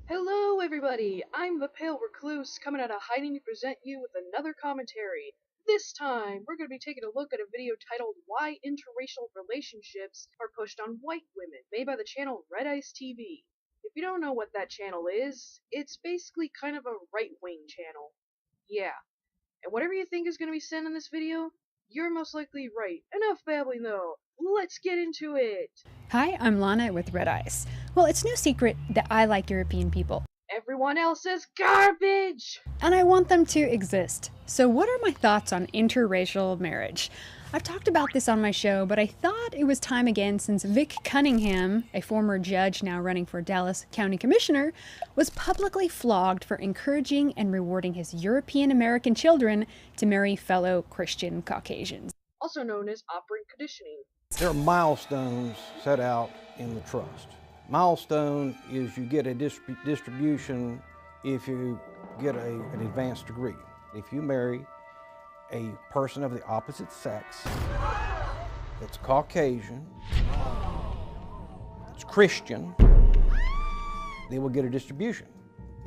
Hello everybody, I'm the Pale Recluse coming out of hiding to present you with another commentary. This time, we're going to be taking a look at a video titled Why Interracial Relationships Are Pushed on White Women, made by the channel Red Ice TV. If you don't know what that channel is, it's basically kind of a right-wing channel. Yeah, and whatever you think is going to be said in this video, you're most likely right. Enough babbling though, let's get into it! Hi, I'm Lana with Red Ice. Well, it's no secret that I like European people. Everyone else is garbage! And I want them to exist. So what are my thoughts on interracial marriage? I've talked about this on my show, but I thought it was time again since Vic Cunningham, a former judge now running for Dallas County Commissioner, was publicly flogged for encouraging and rewarding his European American children to marry fellow Christian Caucasians. Also known as operant conditioning. There are milestones set out in the trust. Milestone is you get a distribution if you get an advanced degree. If you marry a person of the opposite sex that's Caucasian, that's Christian, they will get a distribution.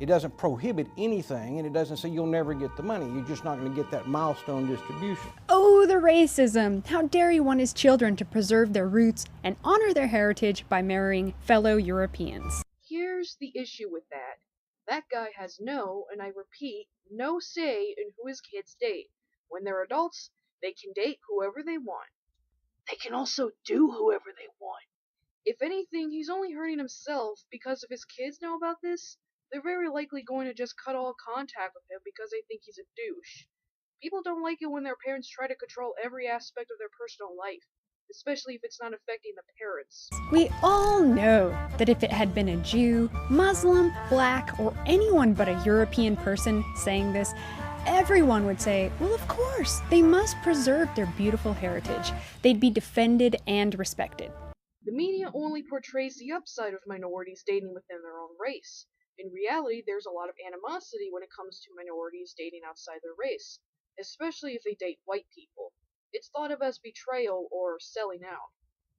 It doesn't prohibit anything, and it doesn't say you'll never get the money. You're just not going to get that milestone distribution. Oh, the racism! How dare you want his children to preserve their roots and honor their heritage by marrying fellow Europeans? Here's the issue with that. That guy has no, and I repeat, no say in who his kids date. When they're adults, they can date whoever they want. They can also do whoever they want. If anything, he's only hurting himself because if his kids know about this, they're very likely going to just cut all contact with him because they think he's a douche. People don't like it when their parents try to control every aspect of their personal life, especially if it's not affecting the parents. We all know that if it had been a Jew, Muslim, black, or anyone but a European person saying this, everyone would say, well, of course, they must preserve their beautiful heritage. They'd be defended and respected. The media only portrays the upside of minorities dating within their own race. In reality, there's a lot of animosity when it comes to minorities dating outside their race, especially if they date white people. It's thought of as betrayal or selling out.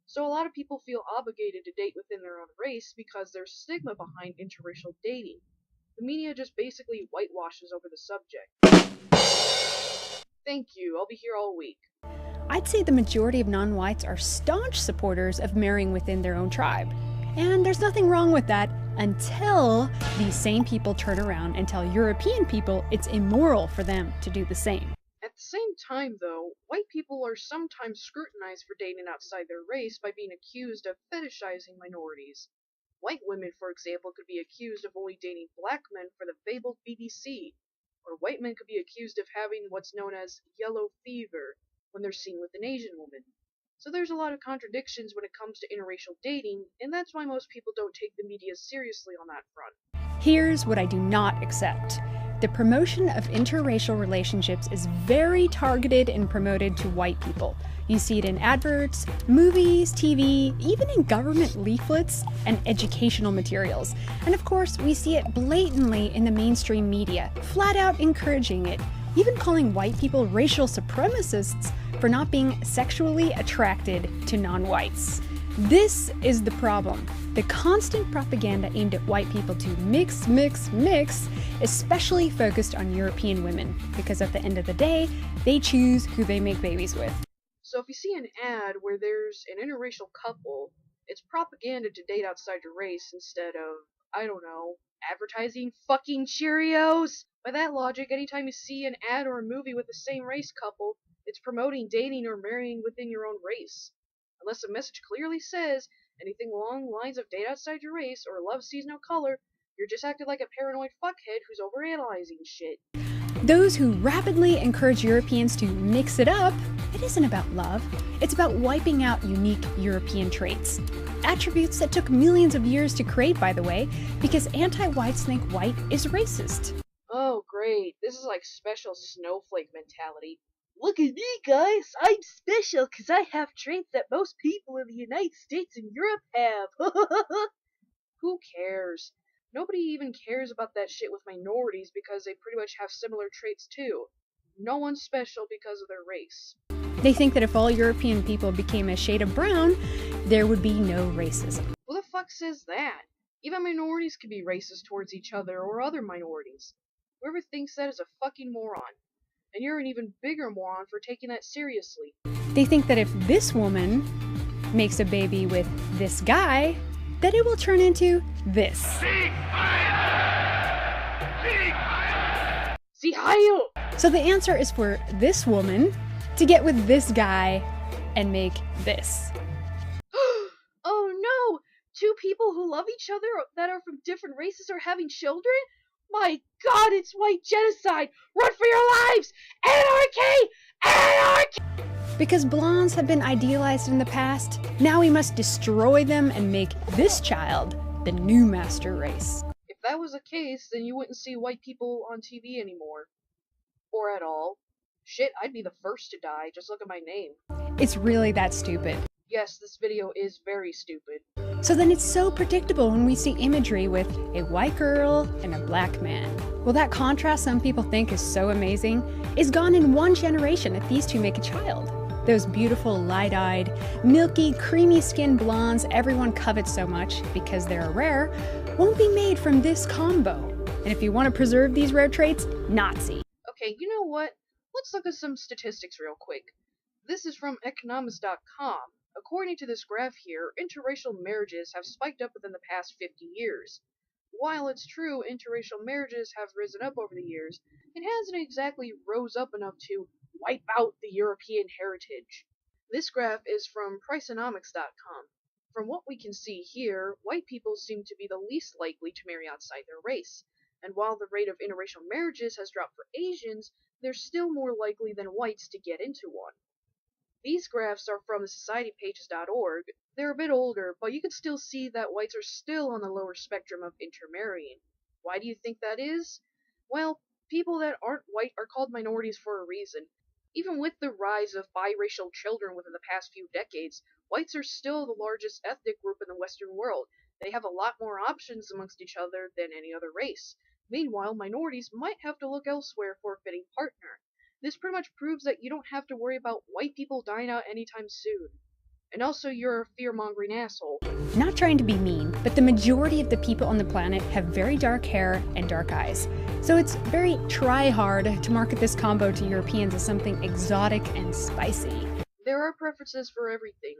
So a lot of people feel obligated to date within their own race because there's stigma behind interracial dating. The media just basically whitewashes over the subject. Thank you, I'll be here all week. I'd say the majority of non-whites are staunch supporters of marrying within their own tribe. And there's nothing wrong with that until these same people turn around and tell European people it's immoral for them to do the same. At the same time, though, white people are sometimes scrutinized for dating outside their race by being accused of fetishizing minorities. White women, for example, could be accused of only dating black men for the fabled BBC, or white men could be accused of having what's known as yellow fever when they're seen with an Asian woman. So there's a lot of contradictions when it comes to interracial dating, and that's why most people don't take the media seriously on that front. Here's what I do not accept. The promotion of interracial relationships is very targeted and promoted to white people. You see it in adverts, movies, TV, even in government leaflets and educational materials. And of course, we see it blatantly in the mainstream media, flat out encouraging it, even calling white people racial supremacists for not being sexually attracted to non-whites. This is the problem. The constant propaganda aimed at white people to mix, especially focused on European women, because at the end of the day, they choose who they make babies with. So if you see an ad where there's an interracial couple, it's propaganda to date outside your race instead of, I don't know, advertising fucking Cheerios. By that logic, anytime you see an ad or a movie with the same race couple, it's promoting dating or marrying within your own race. Unless the message clearly says anything along the lines of date outside your race or love sees no color, you're just acting like a paranoid fuckhead who's overanalyzing shit. Those who rapidly encourage Europeans to mix it up, it isn't about love. It's about wiping out unique European traits. Attributes that took millions of years to create, by the way, because anti-whites think white is racist. Oh great, this is like special snowflake mentality. Look at me, guys! I'm special because I have traits that most people in the United States and Europe have. Who cares? Nobody even cares about that shit with minorities because they pretty much have similar traits too. No one's special because of their race. They think that if all European people became a shade of brown, there would be no racism. Who the fuck says that? Even minorities can be racist towards each other or other minorities. Whoever thinks that is a fucking moron. And you're an even bigger moron for taking that seriously. They think that if this woman makes a baby with this guy, that it will turn into this. See Heil! So the answer is for this woman to get with this guy and make this. Oh no! Two people who love each other that are from different races are having children? My god, it's white genocide! Run for your lives! Anarchy! Anarchy! Because blondes have been idealized in the past, now we must destroy them and make this child the new master race. If that was the case, then you wouldn't see white people on TV anymore. Or at all. Shit, I'd be the first to die, just look at my name. It's really that stupid. Yes, this video is very stupid. So then it's so predictable when we see imagery with a white girl and a black man. Well, that contrast some people think is so amazing is gone in one generation if these two make a child. Those beautiful, light-eyed, milky, creamy-skinned blondes everyone covets so much because they're rare won't be made from this combo. And if you want to preserve these rare traits, Nazi. Okay, you know what? Let's look at some statistics real quick. This is from economics.com. According to this graph here, interracial marriages have spiked up within the past 50 years. While it's true interracial marriages have risen up over the years, it hasn't exactly rose up enough to wipe out the European heritage. This graph is from priceonomics.com. From what we can see here, white people seem to be the least likely to marry outside their race, and while the rate of interracial marriages has dropped for Asians, they're still more likely than whites to get into one. These graphs are from the societypages.org. They're a bit older, but you can still see that whites are still on the lower spectrum of intermarrying. Why do you think that is? Well, people that aren't white are called minorities for a reason. Even with the rise of biracial children within the past few decades, whites are still the largest ethnic group in the Western world. They have a lot more options amongst each other than any other race. Meanwhile, minorities might have to look elsewhere for a fitting partner. This pretty much proves that you don't have to worry about white people dying out anytime soon. And also, you're a fear-mongering asshole. Not trying to be mean, but the majority of the people on the planet have very dark hair and dark eyes. So it's very try-hard to market this combo to Europeans as something exotic and spicy. There are preferences for everything.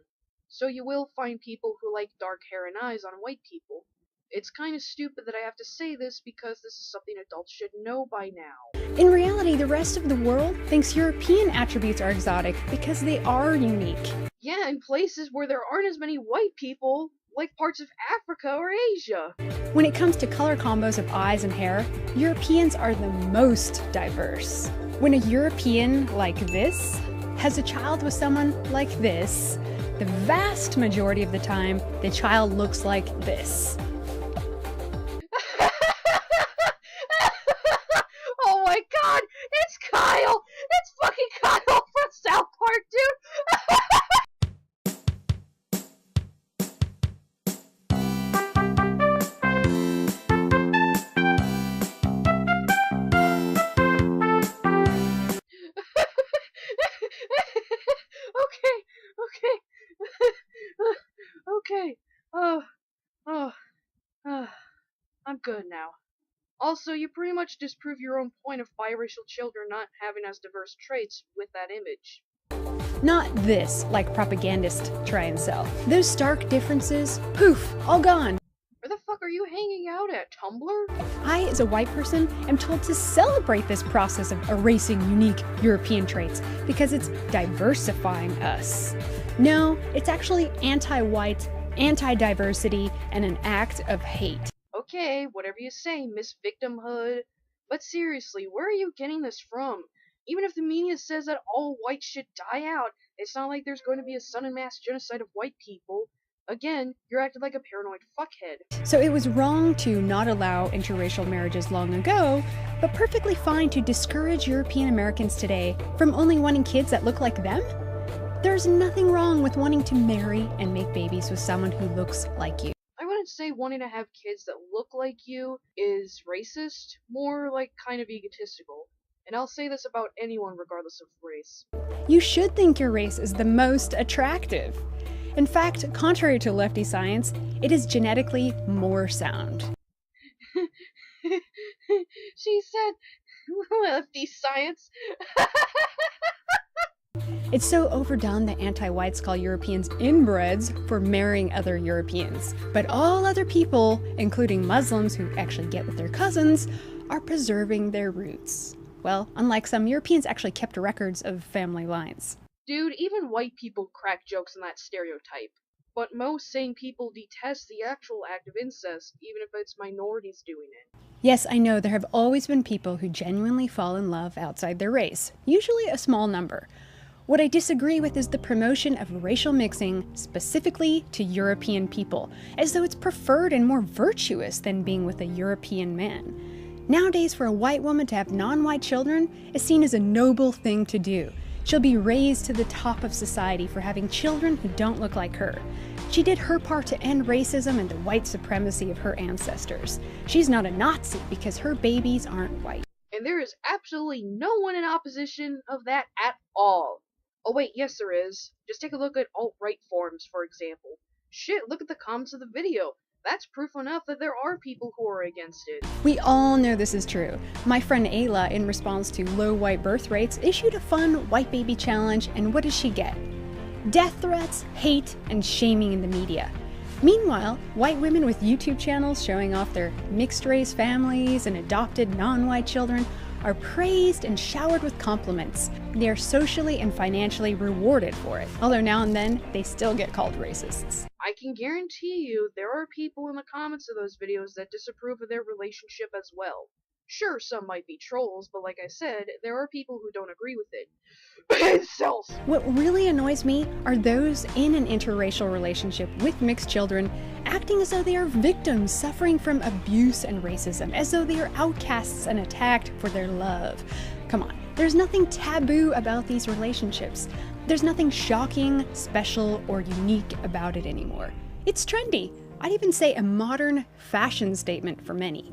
So you will find people who like dark hair and eyes on white people. It's kind of stupid that I have to say this because this is something adults should know by now. In reality, the rest of the world thinks European attributes are exotic because they are unique. Yeah, in places where there aren't as many white people, like parts of Africa or Asia. When it comes to color combos of eyes and hair, Europeans are the most diverse. When a European like this has a child with someone like this, the vast majority of the time, the child looks like this. Oh my god, it's Kyle! It's fucking Kyle from South Park, dude! Okay. I'm good now. Also, you pretty much disprove your own point of biracial children not having as diverse traits with that image. Not this, like propagandists try and sell. Those stark differences, poof, all gone. Where the fuck are you hanging out at, Tumblr? I, as a white person, am told to celebrate this process of erasing unique European traits because it's diversifying us. No, it's actually anti-white, anti-diversity, and an act of hate. Okay, whatever you say, Miss Victimhood. But seriously, where are you getting this from? Even if the media says that all whites should die out, it's not like there's going to be a sudden mass genocide of white people. Again, you're acting like a paranoid fuckhead. So it was wrong to not allow interracial marriages long ago, but perfectly fine to discourage European Americans today from only wanting kids that look like them? There's nothing wrong with wanting to marry and make babies with someone who looks like you. I wouldn't say wanting to have kids that look like you is racist, more like kind of egotistical. And I'll say this about anyone regardless of race. You should think your race is the most attractive. In fact, contrary to lefty science, it is genetically more sound. She said, lefty science. It's so overdone that anti-whites call Europeans inbreds for marrying other Europeans. But all other people, including Muslims who actually get with their cousins, are preserving their roots. Well, unlike some, Europeans actually kept records of family lines. Dude, even white people crack jokes on that stereotype. But most sane people detest the actual act of incest, even if it's minorities doing it. Yes, I know there have always been people who genuinely fall in love outside their race, usually a small number. What I disagree with is the promotion of racial mixing specifically to European people, as though it's preferred and more virtuous than being with a European man. Nowadays, for a white woman to have non-white children is seen as a noble thing to do. She'll be raised to the top of society for having children who don't look like her. She did her part to end racism and the white supremacy of her ancestors. She's not a Nazi because her babies aren't white. And there is absolutely no one in opposition of that at all. Oh wait, yes there is. Just take a look at alt-right forums, for example. Shit, look at the comments of the video. That's proof enough that there are people who are against it. We all know this is true. My friend Ayla, in response to low white birth rates, issued a fun white baby challenge, and what does she get? Death threats, hate, and shaming in the media. Meanwhile, white women with YouTube channels showing off their mixed-race families and adopted non-white children are praised and showered with compliments. They are socially and financially rewarded for it, although now and then they still get called racists. I can guarantee you there are people in the comments of those videos that disapprove of their relationship as well. Sure, some might be trolls, but like I said, there are people who don't agree with it. Incels! What really annoys me are those in an interracial relationship with mixed children acting as though they are victims suffering from abuse and racism, as though they are outcasts and attacked for their love. Come on, there's nothing taboo about these relationships. There's nothing shocking, special, or unique about it anymore. It's trendy. I'd even say a modern fashion statement for many.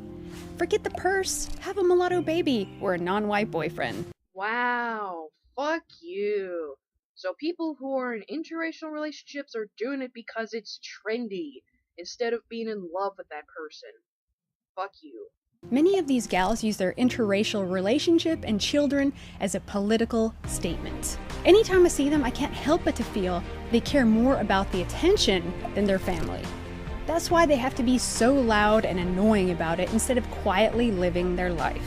Forget the purse, have a mulatto baby, or a non-white boyfriend. Wow, fuck you. So people who are in interracial relationships are doing it because it's trendy, instead of being in love with that person. Fuck you. Many of these gals use their interracial relationship and children as a political statement. Anytime I see them, I can't help but to feel they care more about the attention than their family. That's why they have to be so loud and annoying about it instead of quietly living their life.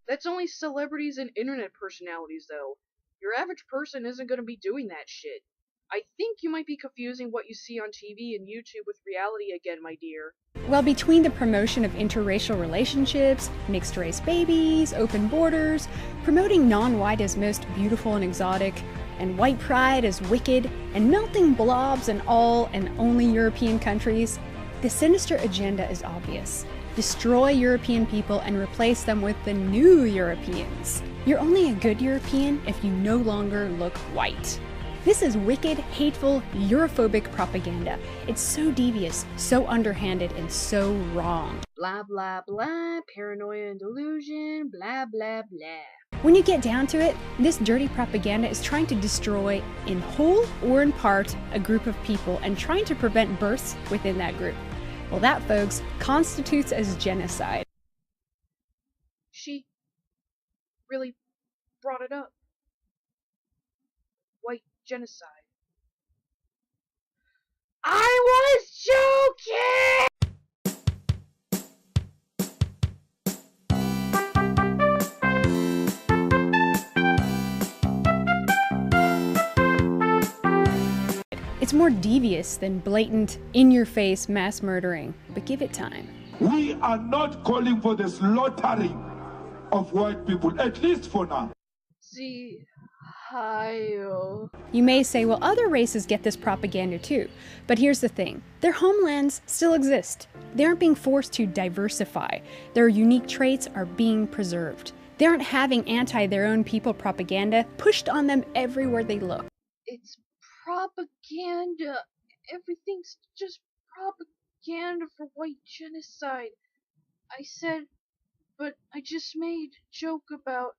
That's only celebrities and internet personalities, though. Your average person isn't gonna be doing that shit. I think you might be confusing what you see on TV and YouTube with reality again, my dear. Well, between the promotion of interracial relationships, mixed-race babies, open borders, promoting non-white as most beautiful and exotic, and white pride as wicked, and melting blobs in all and only European countries, the sinister agenda is obvious. Destroy European people and replace them with the new Europeans. You're only a good European if you no longer look white. This is wicked, hateful, Europhobic propaganda. It's so devious, so underhanded, and so wrong. Blah blah blah, paranoia and delusion, blah blah blah. When you get down to it, this dirty propaganda is trying to destroy, in whole or in part, a group of people and trying to prevent births within that group. Well, that, folks, constitutes as genocide. She really brought it up. White genocide. I was joking! It's more devious than blatant, in-your-face mass murdering, but give it time. We are not calling for the slaughtering of white people, at least for now. See, Heil. You may say, well, other races get this propaganda too. But here's the thing. Their homelands still exist. They aren't being forced to diversify. Their unique traits are being preserved. They aren't having anti-their own people propaganda pushed on them everywhere they look. It's propaganda. Everything's just propaganda for white genocide. I said, but I just made a joke about...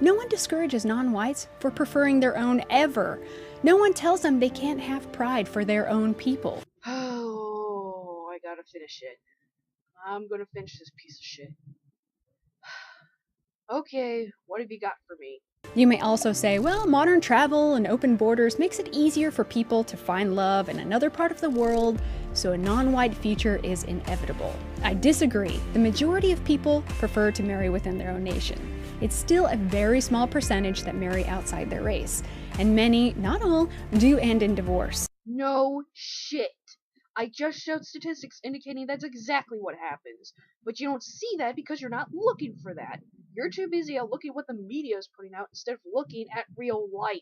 No one discourages non-whites for preferring their own ever. No one tells them they can't have pride for their own people. Oh, I gotta finish it. I'm gonna finish this piece of shit. Okay, what have you got for me? You may also say, well, modern travel and open borders makes it easier for people to find love in another part of the world, so a non-white future is inevitable. I disagree. The majority of people prefer to marry within their own nation. It's still a very small percentage that marry outside their race, and many, not all, do end in divorce. No shit. I just showed statistics indicating that's exactly what happens. But you don't see that because you're not looking for that. You're too busy out looking at what the media is putting out instead of looking at real life.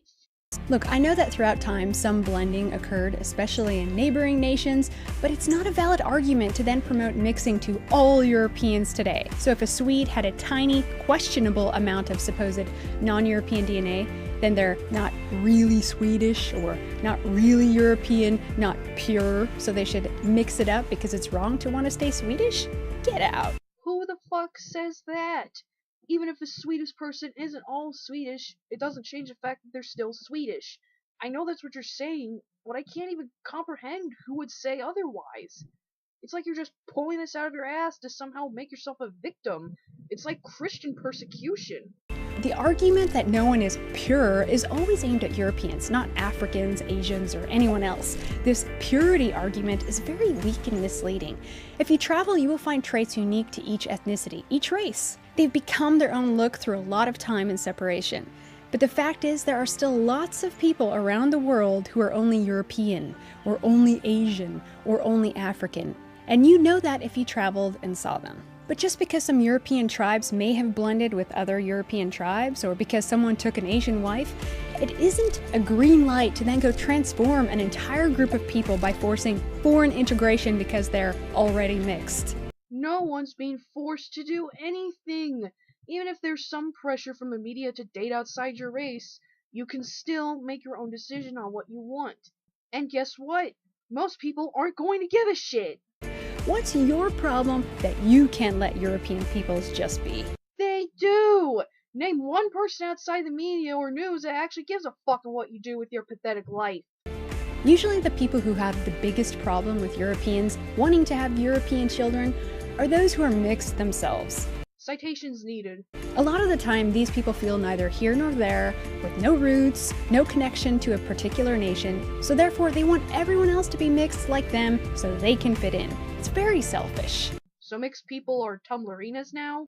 Look, I know that throughout time some blending occurred, especially in neighboring nations, but it's not a valid argument to then promote mixing to all Europeans today. So if a Swede had a tiny, questionable amount of supposed non-European DNA, then they're not really Swedish or not really European, not pure, so they should mix it up because it's wrong to want to stay Swedish? Get out. Who the fuck says that? Even if a Swedish person isn't all Swedish, it doesn't change the fact that they're still Swedish. I know that's what you're saying, but I can't even comprehend who would say otherwise. It's like you're just pulling this out of your ass to somehow make yourself a victim. It's like Christian persecution. The argument that no one is pure is always aimed at Europeans, not Africans, Asians, or anyone else. This purity argument is very weak and misleading. If you travel, you will find traits unique to each ethnicity, each race. They've become their own look through a lot of time and separation. But the fact is, there are still lots of people around the world who are only European, or only Asian, or only African. And you know that if you traveled and saw them. But just because some European tribes may have blended with other European tribes, or because someone took an Asian wife, it isn't a green light to then go transform an entire group of people by forcing foreign integration because they're already mixed. No one's being forced to do anything. Even if there's some pressure from the media to date outside your race, you can still make your own decision on what you want. And guess what? Most people aren't going to give a shit. What's your problem that you can't let European peoples just be? They do! Name one person outside the media or news that actually gives a fuck on what you do with your pathetic life. Usually the people who have the biggest problem with Europeans wanting to have European children are those who are mixed themselves. Citations needed. A lot of the time, these people feel neither here nor there, with no roots, no connection to a particular nation, so therefore they want everyone else to be mixed like them so they can fit in. It's very selfish. So mixed people are Tumblerinas now?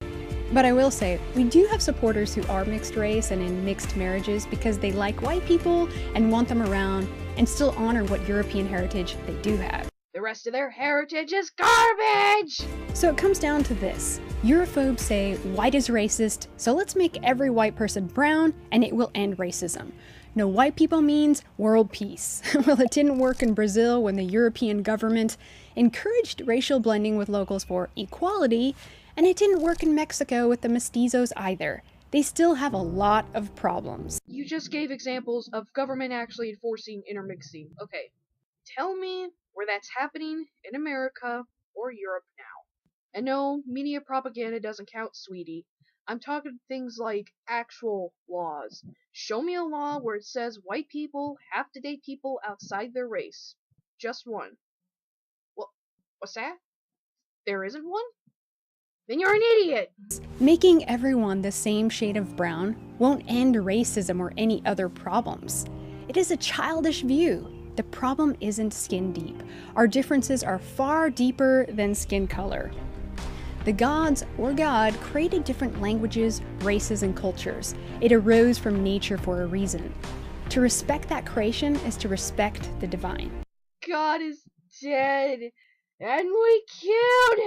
But I will say, we do have supporters who are mixed race and in mixed marriages because they like white people and want them around and still honor what European heritage they do have. The rest of their heritage is garbage! So it comes down to this. Europhobes say white is racist, so let's make every white person brown and it will end racism. No white people means world peace. Well, it didn't work in Brazil when the European government encouraged racial blending with locals for equality, and it didn't work in Mexico with the mestizos either. They still have a lot of problems. You just gave examples of government actually enforcing intermixing. Okay, tell me where that's happening in America or Europe now. And no, media propaganda doesn't count, sweetie. I'm talking things like actual laws. Show me a law where it says white people have to date people outside their race. Just one. Well, what's that? There isn't one? Then you're an idiot! Making everyone the same shade of brown won't end racism or any other problems. It is a childish view. The problem isn't skin deep. Our differences are far deeper than skin color. The gods, or God, created different languages, races, and cultures. It arose from nature for a reason. To respect that creation is to respect the divine. God is dead, and we killed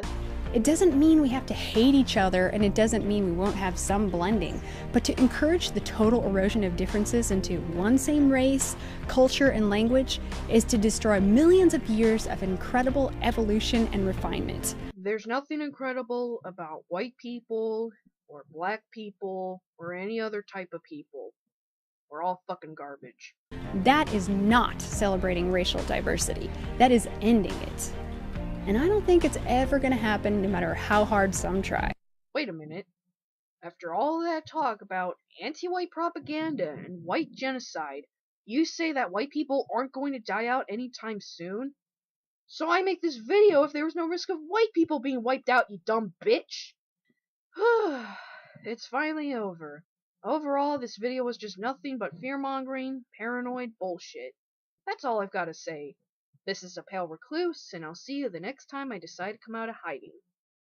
him! It doesn't mean we have to hate each other, and it doesn't mean we won't have some blending, but to encourage the total erosion of differences into one same race, culture, and language is to destroy millions of years of incredible evolution and refinement. There's nothing incredible about white people, or black people, or any other type of people. We're all fucking garbage. That is not celebrating racial diversity. That is ending it. And I don't think it's ever going to happen no matter how hard some try. Wait a minute. After all that talk about anti-white propaganda and white genocide, you say that white people aren't going to die out anytime soon? So I make this video if there was no risk of white people being wiped out, you dumb bitch! It's finally over. Overall, this video was just nothing but fear-mongering, paranoid bullshit. That's all I've got to say. This is a pale recluse, and I'll see you the next time I decide to come out of hiding.